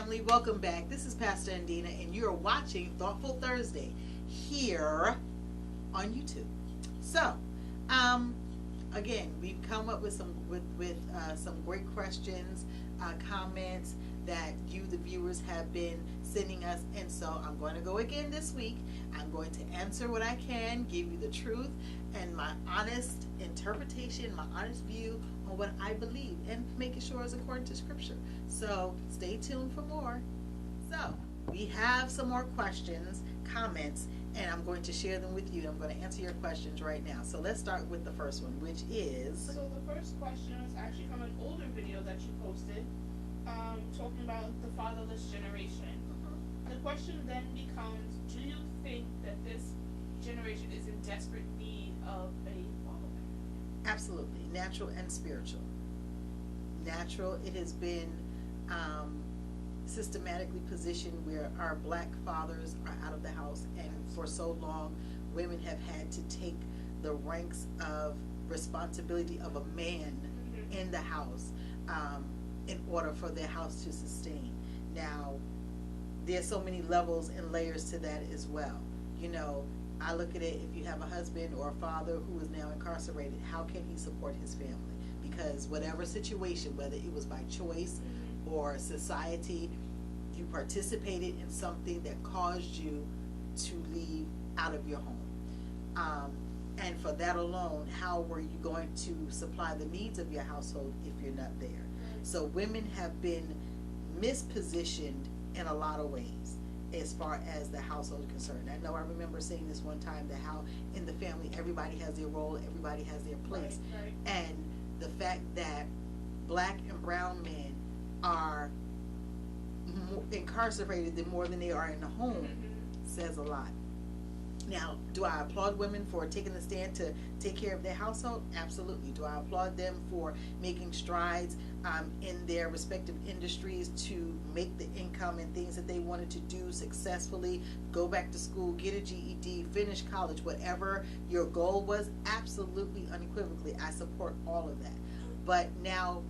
family, welcome back. This is Pastor Andina, and you're watching Thoughtful Thursday here on YouTube. So, again, we've come up with some great questions, comments that you, the viewers, have been sending us, and so I'm going to go again this week. I'm going to answer what I can, give you the truth and my honest interpretation, my honest view on what I believe, and making sure it's according to Scripture. So stay tuned for more. So we have some more questions, comments, and I'm going to share them with you. I'm going to answer your questions right now. So let's start with the first one, which is... So the first question is actually from an older video that you posted, talking about the fatherless generation. The question then becomes, do you think that this generation is in desperate need of a father? Absolutely. Natural and spiritual. Natural, it has been systematically positioned where our black fathers are out of the house, and for so long women have had to take the ranks of responsibility of a man in the house in order for their house to sustain. Now, there's so many levels and layers to that as well. You know, I look at it, if you have a husband or a father who is now incarcerated, how can he support his family? Because whatever situation, whether it was by choice or society, you participated in something that caused you to leave out of your home. And for that alone, how were you going to supply the needs of your household if you're not there? So women have been mispositioned in a lot of ways as far as the household is concerned. I know I remember saying this one time, that how in the family everybody has their role, everybody has their place. Right. And the fact that black and brown men are incarcerated more than they are in the home says a lot. Now, do I applaud women for taking the stand to take care of their household? Absolutely. Do I applaud them for making strides in their respective industries to make the income and things that they wanted to do successfully, go back to school, get a GED, finish college, whatever your goal was? Absolutely, unequivocally, I support all of that. But now,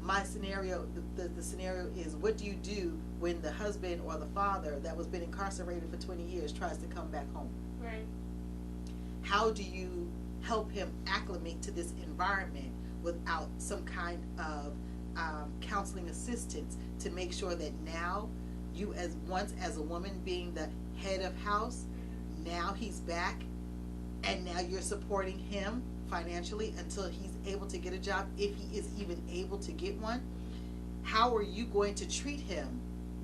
my scenario, the scenario is, what do you do when the husband or the father that was been incarcerated for 20 years tries to come back home? Right. How do you help him acclimate to this environment without some kind of counseling assistance to make sure that now you, as once as a woman being the head of house, now he's back and now you're supporting him financially until he's able to get a job, if he is even able to get one? How are you going to treat him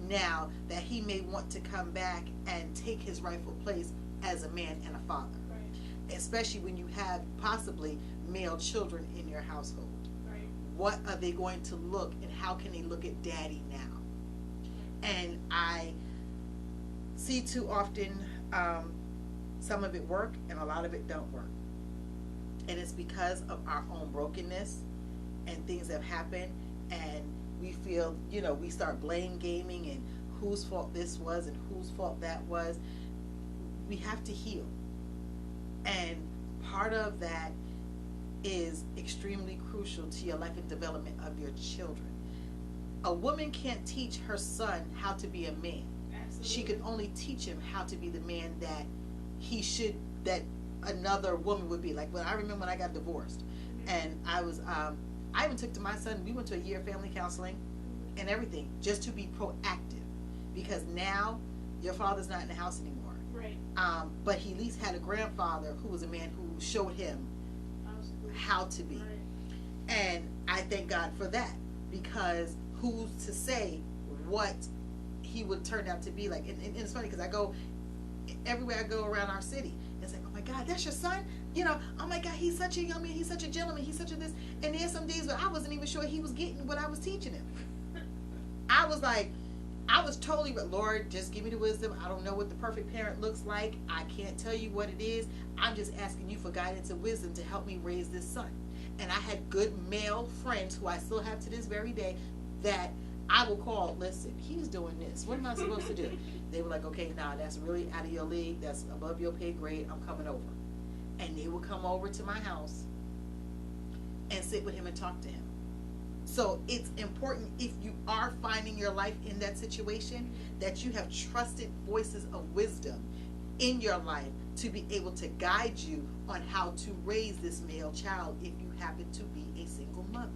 now that he may want to come back and take his rightful place as a man and a father? Right. Especially when you have possibly male children in your household. Right. What are they going to look, and how can they look at daddy now? And I see too often some of it work and a lot of it don't work. And it's because of our own brokenness and things that have happened, and we feel, you know, we start blame gaming and whose fault this was and whose fault that was. We have to heal. And part of that is extremely crucial to your life and development of your children. A woman can't teach her son how to be a man. Absolutely. She can only teach him how to be the man that he should, that another woman would be. Like, when I remember when I got divorced, and I was I even took to my son, we went to a year of family counseling and everything, just to be proactive, because now your father's not in the house anymore. Right. But he at least had a grandfather who was a man who showed him how to be. Right. And I thank God for that, because who's to say what he would turn out to be like? And it's funny because I go everywhere I go around our city, it's like, oh my God, that's your son? You know, oh my God, he's such a young man, he's such a gentleman, he's such a this. And there's some days where I wasn't even sure he was getting what I was teaching him. I was like, I was totally, Lord, just give me the wisdom. I don't know what the perfect parent looks like. I can't tell you what it is. I'm just asking you for guidance and wisdom to help me raise this son. And I had good male friends who I still have to this very day that I will call, listen, he's doing this. What am I supposed to do? They were like, okay, nah, that's really out of your league. That's above your pay grade. I'm coming over. And they would come over to my house and sit with him and talk to him. So it's important, if you are finding your life in that situation, that you have trusted voices of wisdom in your life to be able to guide you on how to raise this male child if you happen to be a single mother.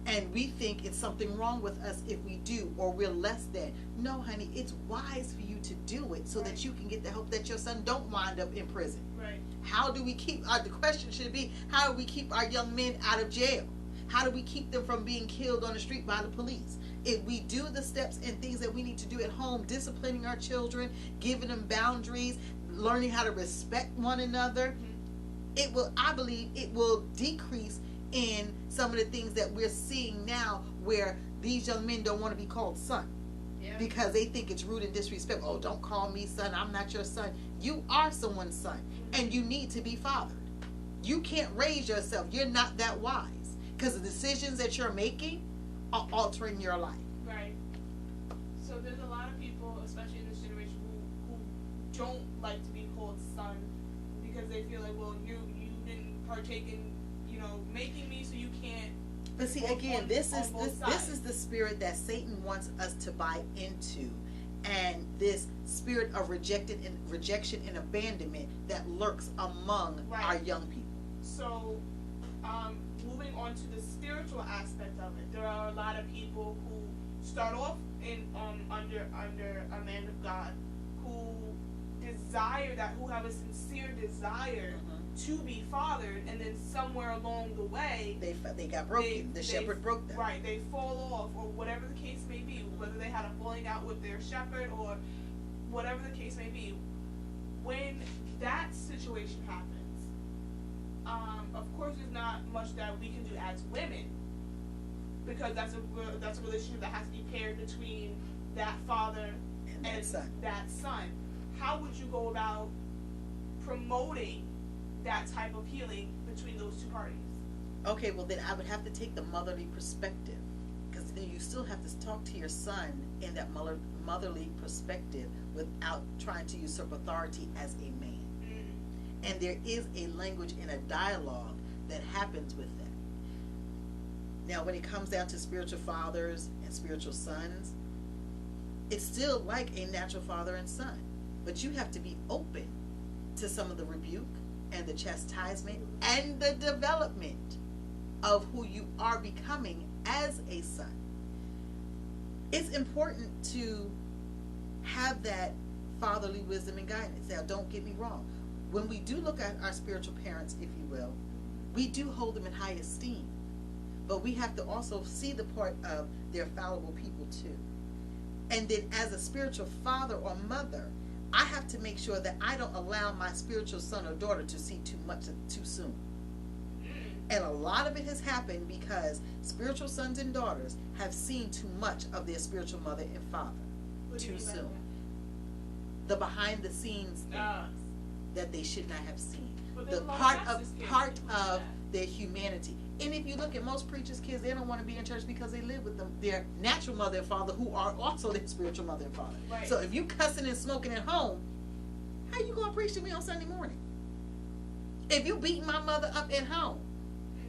And we think it's something wrong with us if we do, or we're less than. No, honey, it's wise for you to do it so that you can get the help, that your son don't wind up in prison. Right. How do we keep, the question should be, how do we keep our young men out of jail? How do we keep them from being killed on the street by the police? If we do the steps and things that we need to do at home, disciplining our children, giving them boundaries, learning how to respect one another, it will, I believe, it will decrease in some of the things that we're seeing now, where these young men don't want to be called son. Yeah. Because they think it's rude and disrespectful. Oh, don't call me son. I'm not your son. You are someone's son, and you need to be fathered. You can't raise yourself. You're not that wise, because the decisions that you're making are altering your life. Right. So there's a lot of people, especially in this generation, who don't like to be called son, because they feel like, well, you didn't partake in, making me, so you can't. But see, again, this is the spirit that Satan wants us to buy into, and this spirit of rejection and abandonment that lurks among our young people. So, moving on to the spiritual aspect of it, there are a lot of people who start off in under a man of God, who desire that, who have a sincere desire to be fathered, and then somewhere along the way they got broken. The shepherd broke them. Right, they fall off, or whatever the case may be, whether they had a falling out with their shepherd or whatever the case may be. When that situation happens, of course, there's not much that we can do as women, because that's a relationship that has to be paired between that father and that son. How would you go about promoting that type of healing between those two parties? Okay, well then I would have to take the motherly perspective, because then you still have to talk to your son in that motherly perspective without trying to usurp authority as a man. And there is a language and a dialogue that happens with that. Now, when it comes down to spiritual fathers and spiritual sons, it's still like a natural father and son, but you have to be open to some of the rebuke and the chastisement and the development of who you are becoming as a son. It's important to have that fatherly wisdom and guidance. Now, don't get me wrong. When we do look at our spiritual parents, if you will, we do hold them in high esteem. But we have to also see the part of they're fallible people too. And then as a spiritual father or mother, I have to make sure that I don't allow my spiritual son or daughter to see too much too soon. And a lot of it has happened because spiritual sons and daughters have seen too much of their spiritual mother and father too soon. The behind the scenes things that they should not have seen. The part of their humanity. And if you look at most preachers' kids, they don't want to be in church because they live with them, their natural mother and father, who are also their spiritual mother and father. Right. So if you cussing and smoking at home, how you going to preach to me on Sunday morning? If you beating my mother up at home,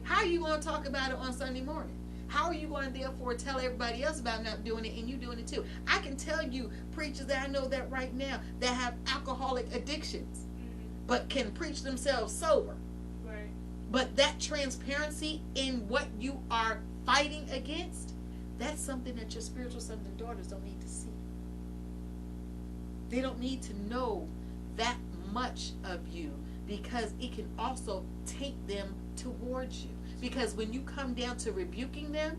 how are you going to talk about it on Sunday morning? How are you going to therefore tell everybody else about not doing it and you doing it too? I can tell you preachers that I know that right now that have alcoholic addictions, but can preach themselves sober. Right. But that transparency in what you are fighting against, that's something that your spiritual sons and daughters don't need to see. They don't need to know that much of you, because it can also take them towards you. Because when you come down to rebuking them,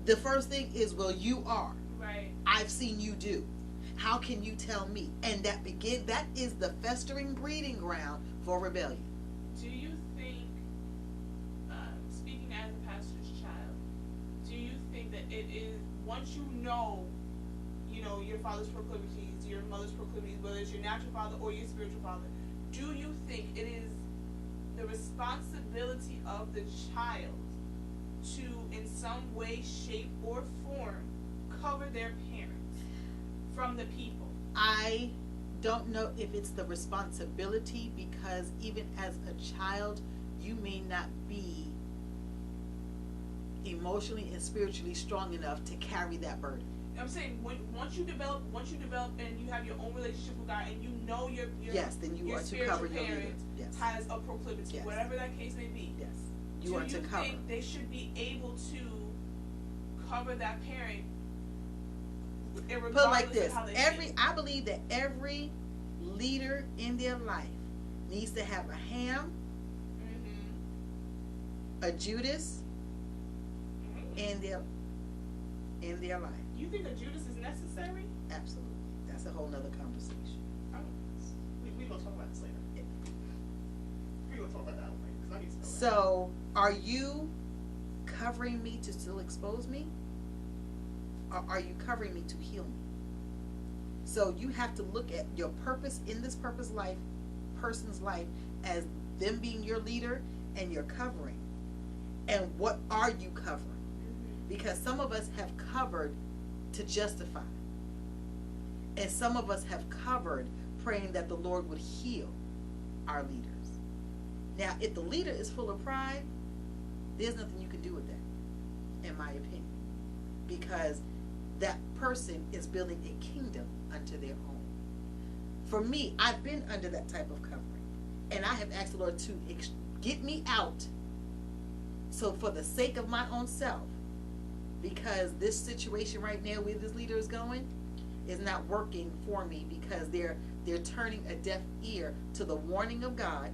the first thing is, well, you are. Right. I've seen you do. How can you tell me? And that is the festering breeding ground for rebellion. Do you think, speaking as a pastor's child, do you think that it is, once you know your father's proclivities, your mother's proclivities, whether it's your natural father or your spiritual father, do you think it is the responsibility of the child to, in some way, shape, or form, cover their parents from the people? I don't know if it's the responsibility, because even as a child, you may not be emotionally and spiritually strong enough to carry that burden. I'm saying once you develop and you have your own relationship with God, and you know your yes, then you are to cover your leader. Yes. Has a proclivity, yes. whatever that case may be. Yes, you are to cover. Do you think they should be able to cover that parent? Put it like this: I believe that every leader in their life needs to have a Ham, a Judas, in their life. You think a Judas is necessary? Absolutely. That's a whole nother conversation. Oh, we gonna talk about this later. Yeah. We gonna talk about that later because I need to know that. So, are you covering me to still expose me, or are you covering me to heal me? So you have to look at your purpose in this person's life as them being your leader and your covering. And what are you covering? Because some of us have covered to justify. And some of us have covered praying that the Lord would heal our leaders. Now, if the leader is full of pride, there's nothing you can do with that, in my opinion. Because that person is building a kingdom unto their own. For me, I've been under that type of covering. And I have asked the Lord to get me out. So for the sake of my own self, because this situation right now where this leader is going is not working for me, because they're turning a deaf ear to the warning of God,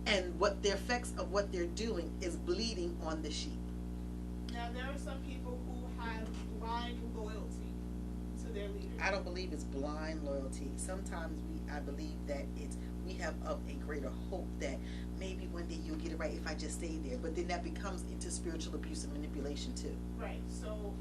and what the effects of what they're doing is bleeding on the sheep. Now there are some people who have blind loyalty to their leaders. I don't believe it's blind loyalty. Sometimes I believe that we have a greater hope that maybe one day you'll get it right if I just stay there. But then that becomes into spiritual abuse and manipulation too. Right. So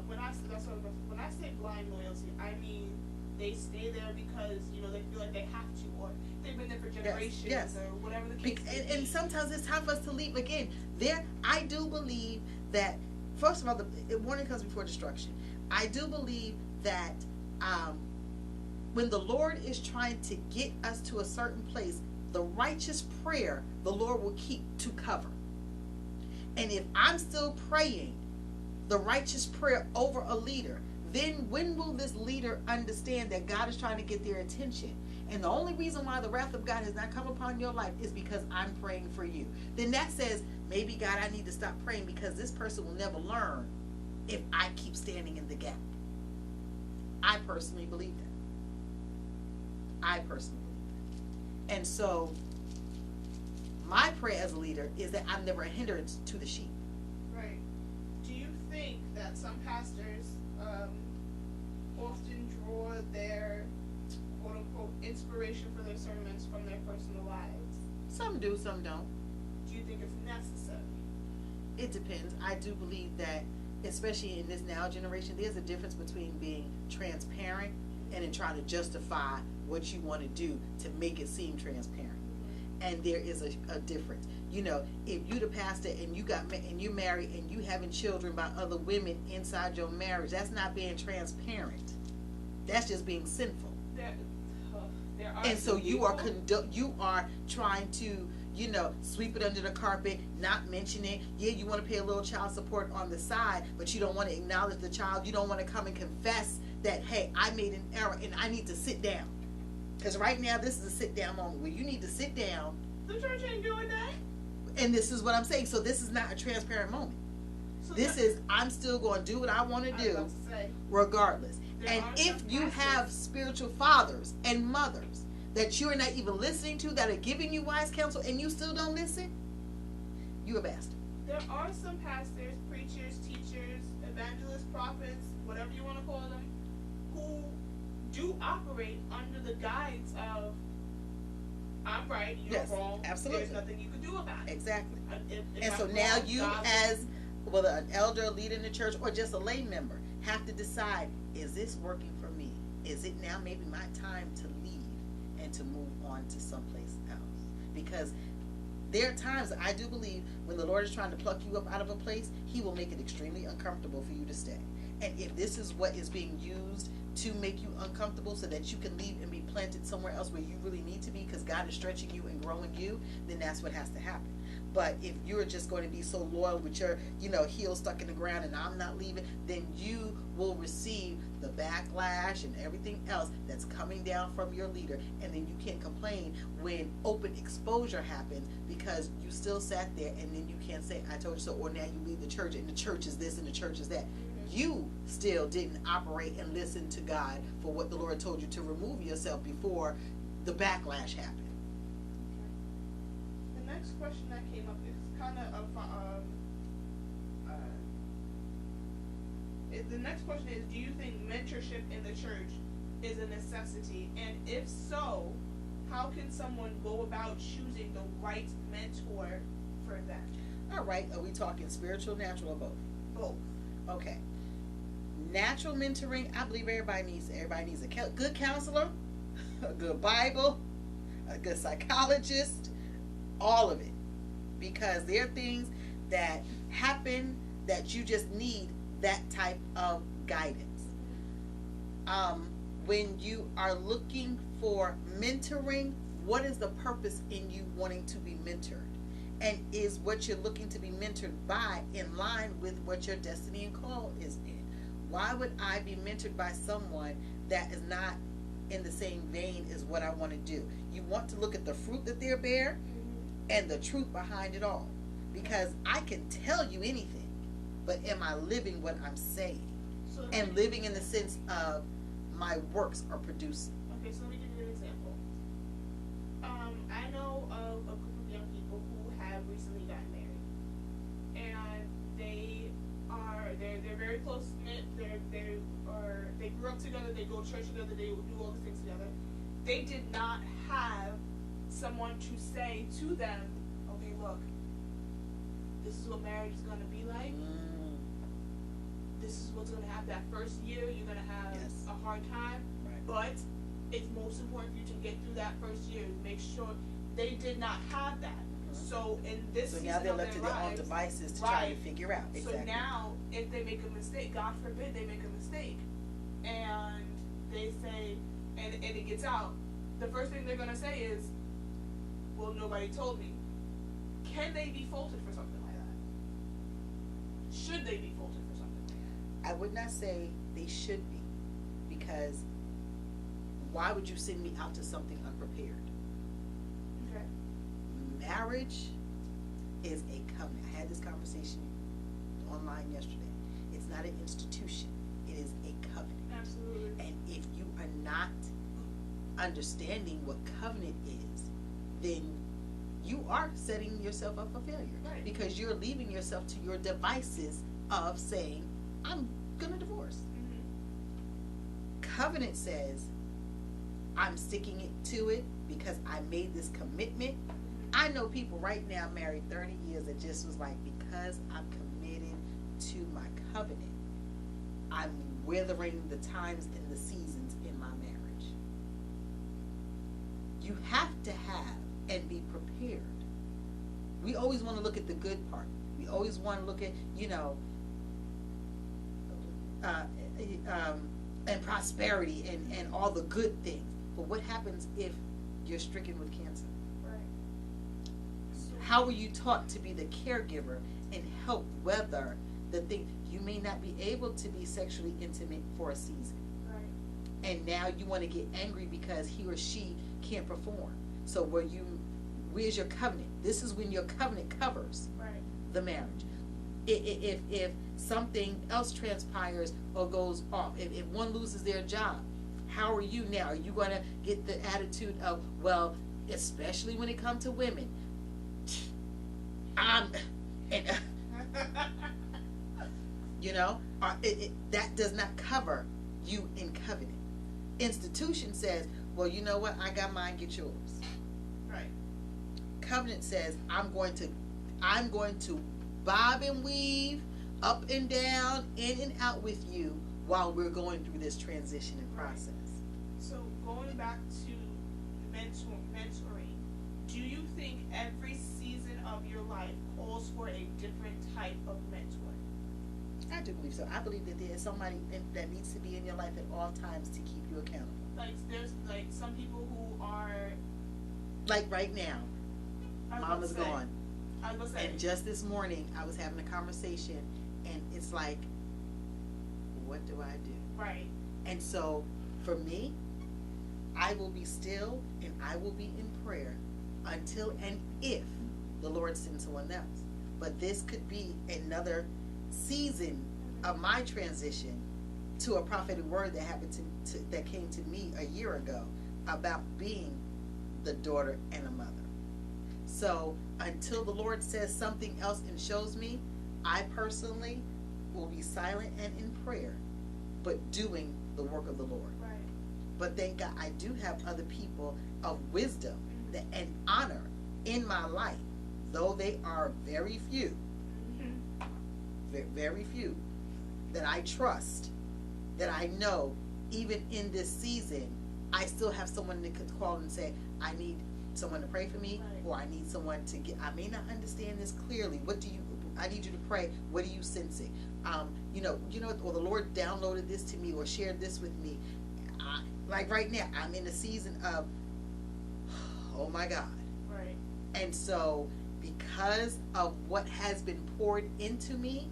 when I say blind loyalty, I mean they stay there because they feel like they have to, or they've been there for generations, yes. Or whatever the case may be. And sometimes it's time for us to leave. Again, I do believe that, first of all, the warning comes before destruction. I do believe that when the Lord is trying to get us to a certain place, the righteous prayer the Lord will keep to cover. And if I'm still praying the righteous prayer over a leader, then when will this leader understand that God is trying to get their attention? And the only reason why the wrath of God has not come upon your life is because I'm praying for you. Then that says, maybe God, I need to stop praying, because this person will never learn if I keep standing in the gap. I personally believe that. And so my prayer as a leader is that I'm never a hindrance to the sheep. Right. Do you think that some pastors often draw their quote-unquote inspiration for their sermons from their personal lives? Some do, some don't. Do you think it's necessary? It depends. I do believe that, especially in this now generation, there's a difference between being transparent and then trying to justify what you want to do to make it seem transparent. And there is a difference. If you the pastor and you married and you having children by other women inside your marriage, that's not being transparent. That's just being sinful. There are, and so you are trying to sweep it under the carpet, not mention it. Yeah, you want to pay a little child support on the side, but you don't want to acknowledge the child. You don't want to come and confess that, hey, I made an error and I need to sit down. Because right now, this is a sit-down moment where you need to sit down. The church ain't doing that. And this is what I'm saying. So this is not a transparent moment. So this is, I'm still going to do what I want to do, regardless. And if you have spiritual fathers and mothers that you're not even listening to, that are giving you wise counsel, and you still don't listen, you a bastard. There are some pastors, preachers, teachers, evangelists, prophets, whatever you want to call them, who do operate under the guise of, I'm right, you're wrong. Absolutely. There's nothing you can do about it. Exactly. If and so I'm now wrong, you, as whether an elder, a leader in the church, or just a lay member, have to decide, is this working for me? Is it now maybe my time to leave and to move on to someplace else? Because there are times, I do believe, when the Lord is trying to pluck you up out of a place, He will make it extremely uncomfortable for you to stay. And if this is what is being used to make you uncomfortable so that you can leave and be planted somewhere else where you really need to be, because God is stretching you and growing you, then that's what has to happen. But if you're just going to be so loyal with your, heel stuck in the ground and I'm not leaving, then you will receive the backlash and everything else that's coming down from your leader. And then you can't complain when open exposure happens because you still sat there, and then you can't say, I told you so, or now you leave the church and the church is this and the church is that. You still didn't operate and listen to God for what the Lord told you to remove yourself before the backlash happened. The next question that came up is kind of the next question is, do you think mentorship in the church is a necessity? And if so, how can someone go about choosing the right mentor for them? All right. Are we talking spiritual, natural, or both? Both. Okay. Natural mentoring, I believe everybody needs a good counselor, a good Bible, a good psychologist, all of it. Because there are things that happen that you just need that type of guidance. When you are looking for mentoring, what is the purpose in you wanting to be mentored? And is what you're looking to be mentored by in line with what your destiny and call is in? Why would I be mentored by someone that is not in the same vein as what I want to do? You want to look at the fruit that they bear and the truth behind it all. Because I can tell you anything, but am I living what I'm saying? And living in the sense of my works are producing. Okay, so let me give you an example. I know of a group of young people who have recently gotten married, and they're very close knit. They grew up together. They go to church together. They do all the things together. They did not have someone to say to them, okay, look, this is what marriage is going to be like. This is what's going to happen. That first year, you're going to have a hard time. Right. But it's most important for you to get through that first year. Make sure they did not have that. So in this season now they're of left to their their own lives, devices to try to figure out. Exactly. So now, if they make a mistake, God forbid they make a mistake, and they say, and it gets out, the first thing they're going to say is, well, nobody told me. Can they be faulted for something like that? Should they be faulted for something like that? I would not say they should be, because why would you send me out to something unprepared? Okay. Marriage is a covenant. I had this conversation online yesterday. It's not an institution. It is a covenant. Absolutely. And if you are not understanding what covenant is, then you are setting yourself up for failure. Right. Because you're leaving yourself to your devices of saying, I'm going to divorce. Covenant says, I'm sticking it to it because I made this commitment. I know people right now married 30 years that just was like, because I'm committed to my covenant, I'm weathering the times and the seasons in my marriage. You have to have and be prepared. We always want to look at the good part. We always want to look at, and prosperity and all the good things. But what happens if you're stricken with cancer? Right. How are you taught to be the caregiver and help weather the thing? You may not be able to be sexually intimate for a season. Right. And now you want to get angry because he or she can't perform. So where's your covenant? This is when your covenant covers the marriage. If something else transpires or goes off, if one loses their job, how are you now? Are you going to get the attitude of, well, especially when it comes to women, that does not cover you in covenant. Institution says, well, you know what? I got mine, get yours. Right. Covenant says, I'm going to bob and weave up and down, in and out with you while we're going through this transition and process. So going back to mentoring, do you think every season of your life calls for a different type of mentor? I do believe so. I believe that there is somebody that needs to be in your life at all times to keep you accountable. Like there's some people who are like right now. Mama's gone. I was gonna say. And just this morning, I was having a conversation, and it's like, what do I do? Right. And so, for me, I will be still and I will be in prayer until and if the Lord sends someone else. But this could be another season of my transition to a prophetic word that happened that came to me a year ago about being the daughter and a mother. So until the Lord says something else and shows me, I personally will be silent and in prayer, but doing the work of the Lord. Right. But thank God I do have other people of wisdom and honor in my life, though they are very few, very few, that I trust, that I know even in this season, I still have someone that could call and say, I need someone to pray for me, right. or I need someone to get, I may not understand this clearly. I need you to pray. What are you sensing? Or the Lord downloaded this to me or shared this with me. Like right now, I'm in a season of, oh my God. Right. And so because of what has been poured into me,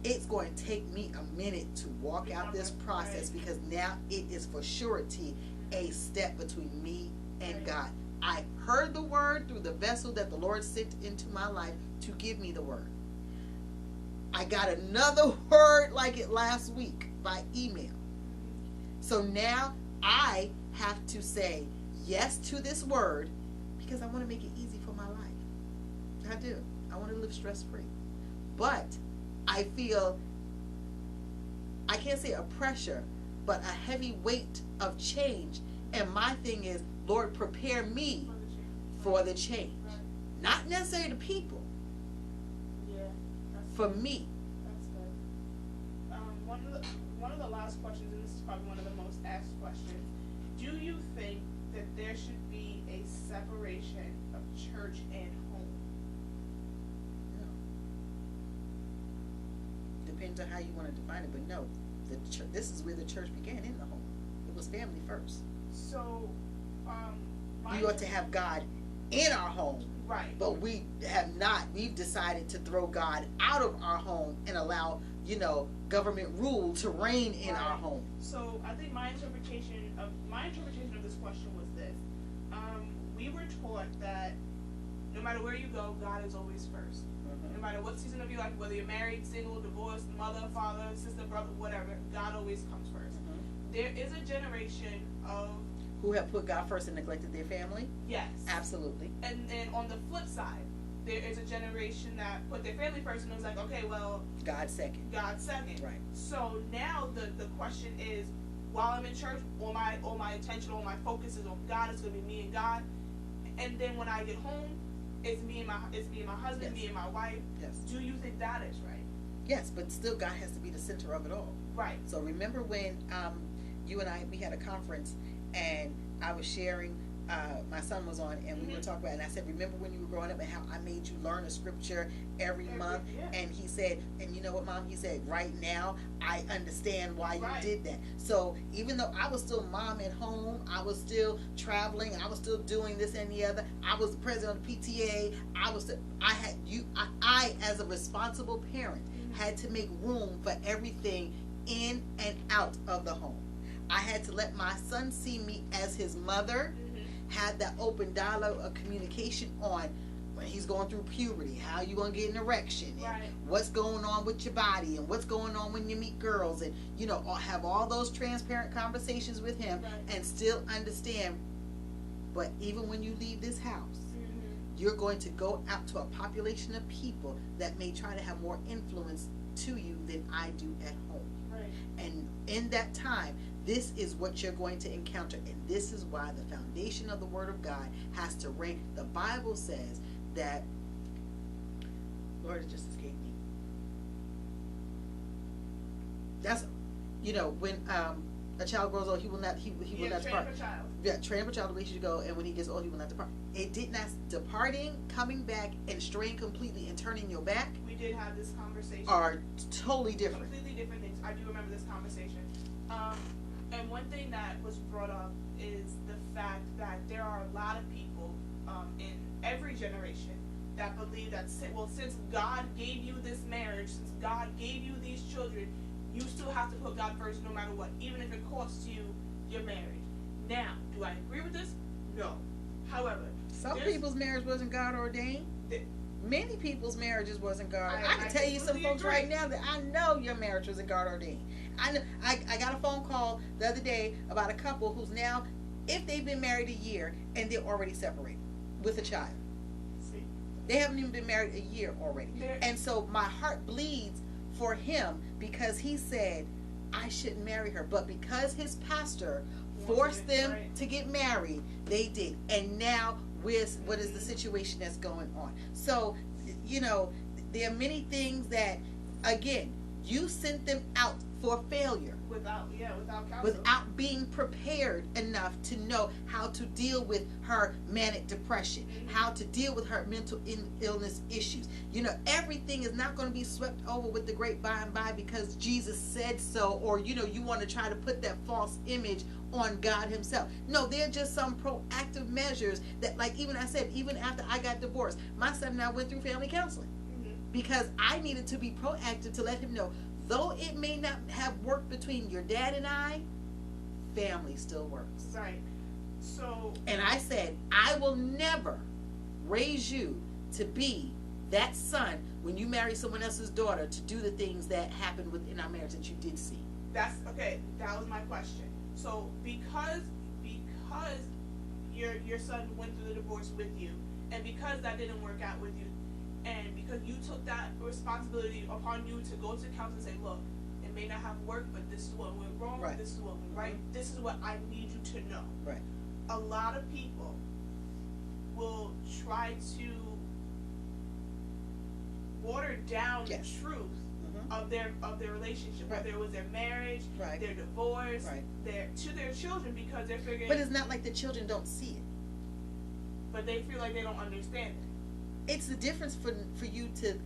it's going to take me a minute to walk out this process, right. because now it is for surety a step between me and right. God. I heard the word through the vessel that the Lord sent into my life to give me the word. I got another word like it last week by email. So now I have to say yes to this word because I want to make it easy for my life. I do. I want to live stress-free. But I feel, I can't say a pressure, but a heavy weight of change. And my thing is, Lord, prepare me for the change. Right. Not necessarily the people. Yeah. For me. That's good. One of the last questions, and this is probably one of the most asked questions, do you think that there should be a separation of church and home? No. Depends on how you want to define it, but no. This is where the church began, in the home. It was family first. So, we ought to have God in our home. Right. But we have not. We've decided to throw God out of our home and allow, government rule to reign in right. our home. So I think my interpretation of this question was this. We were taught that no matter where you go, God is always first. No matter what season of your life, whether you're married, single, divorced, mother, father, sister, brother, whatever, God always comes first. There is a generation of who have put God first and neglected their family? Yes. Absolutely. And then on the flip side, there is a generation that put their family first and was like, okay, well, God second. God second. Right. So now the question is, while I'm in church, all my attention, all my focus is on God. It's gonna be me and God. And then when I get home, it's me and my husband, yes. me and my wife. Yes. Do you think that is right? Yes, but still God has to be the center of it all. Right. So remember when you and we had a conference and I was sharing, my son was on, and we were talking about it, and I said, remember when you were growing up and how I made you learn a scripture every month? Yeah. And he said, and you know what, Mom? He said, right now, I understand why right. you did that. So even though I was still mom at home, I was still traveling, I was still doing this and the other, I was the president of the PTA, I as a responsible parent, had to make room for everything in and out of the home. I had to let my son see me as his mother, had that open dialogue of communication on when he's going through puberty, how you gonna get an erection, right. and what's going on with your body, and what's going on when you meet girls, and have all those transparent conversations with him, right. and still understand. But even when you leave this house, you're going to go out to a population of people that may try to have more influence to you than I do at home. Right. And in that time, this is what you're going to encounter. And this is why the foundation of the Word of God has to reign. The Bible says that, Lord, it just escaped me. That's, when a child grows old, he will not depart. Train up a child the way he should go, and when he gets old, he will not depart. It did not, departing, coming back, and straying completely and turning your back. We did have this conversation. Are totally different. Completely different things. I do remember this conversation. And one thing that was brought up is the fact that there are a lot of people in every generation that believe that, well, since God gave you this marriage, since God gave you these children, you still have to put God first no matter what, even if it costs you your marriage. Now, do I agree with this? No. However, some people's marriage wasn't God ordained. Many people's marriages wasn't God. I can tell you some folks right now that I know your marriage wasn't God ordained. I got a phone call the other day about a couple who's now, if they've been married a year and they're already separated with a child. See? They haven't even been married a year already. And so my heart bleeds for him because he said, I shouldn't marry her. But because his pastor forced them to get married, they did. And now what is the situation that's going on? So, you know, there are many things that, again, you sent them out for failure. Without counsel. Without being prepared enough to know how to deal with her manic depression, how to deal with her mental illness issues. You know, everything is not going to be swept over with the great by and by because Jesus said so, or, you know, you want to try to put that false image on God himself. No, they're just some proactive measures that, like even I said, even after I got divorced, my son and I went through family counseling because I needed to be proactive to let him know, though it may not have worked between your dad and I, family still works. Right. So. And I said, I will never raise you to be that son when you marry someone else's daughter to do the things that happened within our marriage that you did see. That's okay. That was my question. So because your son went through the divorce with you, and because that didn't work out with you, and because you took that responsibility upon you to go to counsel and say, look, it may not have worked, but this is what went wrong, right. This is what went right, this is what I need you to know. Right. A lot of people will try to water down the truth of their relationship, whether it was their marriage, their divorce, to their children, because they're figuring. But it's not like the children don't see it. But they feel like they don't understand it. It's the difference for you to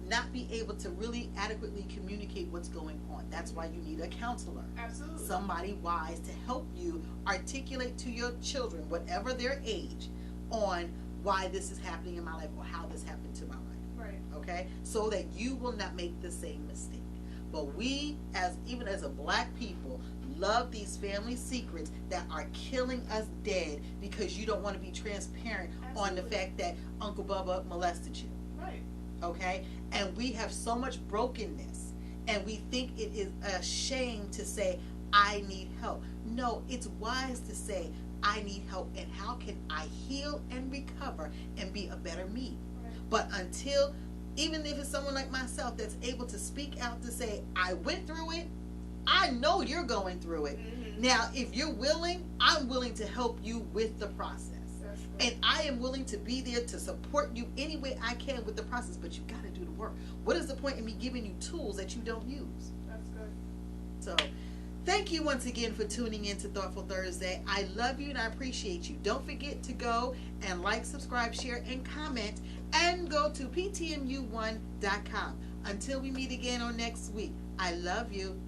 not be able to really adequately communicate what's going on. That's why you need a counselor. Absolutely. Somebody wise to help you articulate to your children, whatever their age, on why this is happening in my life or how this happened to my life. Right. Okay? So that you will not make the same mistake. But we, even as a black people, love these family secrets that are killing us dead because you don't want to be transparent on the fact that Uncle Bubba molested you. Right. Okay? And we have so much brokenness, and we think it is a shame to say, I need help. No, it's wise to say, I need help, and how can I heal and recover and be a better me? Right. But until, even if it's someone like myself that's able to speak out to say, I went through it, I know you're going through it. Mm-hmm. Now, if you're willing, I'm willing to help you with the process. And I am willing to be there to support you any way I can with the process, but you got to do the work. What is the point in me giving you tools that you don't use? That's good. So, thank you once again for tuning in to Thoughtful Thursday. I love you and I appreciate you. Don't forget to go and like, subscribe, share, and comment, and go to ptmu1.com. Until we meet again on next week, I love you.